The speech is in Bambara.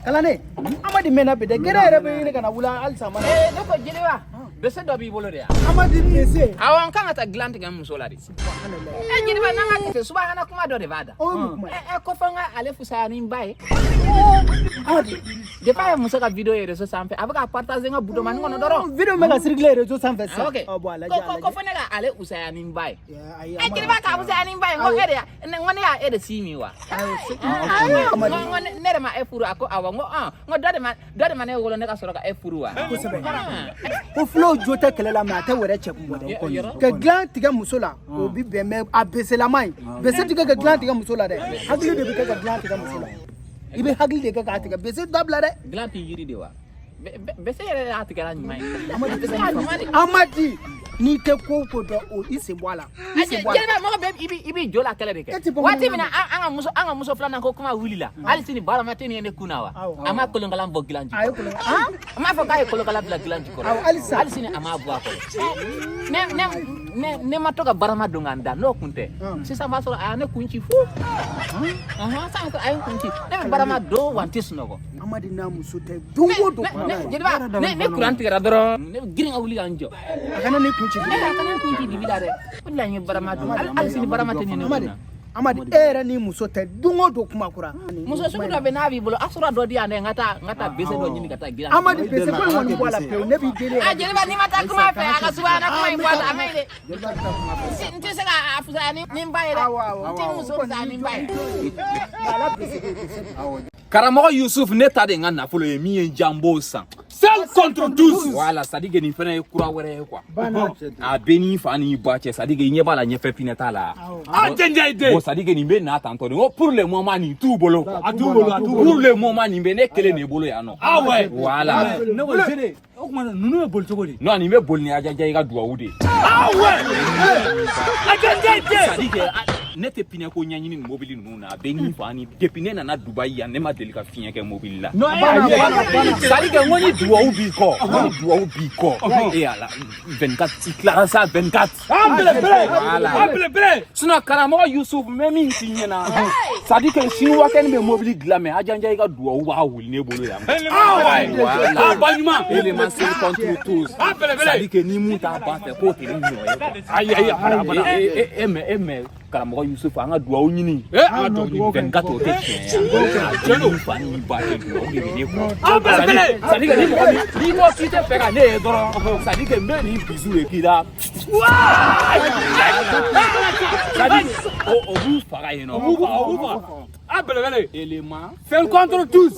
kalane amadi mena be de gere rebe ni kana wula al sama ne ko jeliwa be se do bi bolo de amadi nese awon kan ata glant gam musola de jeliwa na ma ke subhana kuma do de bada ko fanga ale fusani mbaye de pa muso ka video rezo sampe abaka partager nga budo man ngono doro video mega circuler rezo sampe sa ko fone ga ale usani mbaye jeliwa ka usani mbaye ngo ere ngone ya ere simiwa ngone nere ma efuru ako awango ngo dade man e wolo ne ka soro ka efuru wa o flow jota kelela ma ta were che kumbo ke gland tiga musola o bi be me abese la mai bese tiga ke gland tiga musola de hagli de ke gland tiga musola ibe hagli de ka tiga bese dabla de gland yiri de wa bese yere atiga la nyimai amadi ni te ko do o isi bwala jeba mo be ibi jola kala de ke wati mina anga muso flana ko kuma wulila ali sini bara mateni ene kunawa ama kolongala mbo gilanji ama fa kay kolongala bla gilanji ko ali sini ama bwa ko ne matoka barama donganda no kunte sisa maso ane kunchi fu sa ko ay kunchi ne barama do wantis noko amadi na muso te dungo do jeba ne kuranti gara doro ne giringa wuli anjo akana ni kunchi akana kunchi dibidare wallahi barama do ali sini barama teni ne amadi era ni muso te dungo do kuma kura muso suku do be na bi bolo asura do dia ne ngata bese do nyini kata gira amadi bese ko woni bola pe ne bi dele jeli ba ni mata kuma fe aka subana kuma ibwala amaile nti sega afuza ni mbaile nti muso za ni mbaile Karamogo Yusuf neta de ngana folo yemi njambo san seul contre tous voilà sadige ni fena kura were kwa a beni fani bache sadige nye bala nye fe pineta la denja ide bo sadige ni be na tanto no pour le moment ni tout bolo pour le moment ni be ne kele ne bolo ya no ouais voilà ne wo jene o kuma nunu bol chogodi no ni be bol ni aja ga duwa wude ouais denja ide sadige nete pine ko nyanyini mobile nuna beni fani depine na Dubai ya ne ma delika finya ke mobile la no sadige ngoni duwa ubi ko et ala 24 iklara sa 24 ambele sino Karamogo Yusuf memi sinye na sadige sinu wa ken be mobile glame ajanja ga duwa uba wuli ne bolo ya voilà abanyuma element c'est contre tous sadige ni muta ba te ko te ni ayi Karamogo Yusuf anga duwa unyini anga do 24 ote jeno fani ba te duwa unyini ko sadige ni mo kite pega ne doro sadige me ni bizu ekira sadige o bu faga yeno abele élément fait contre tous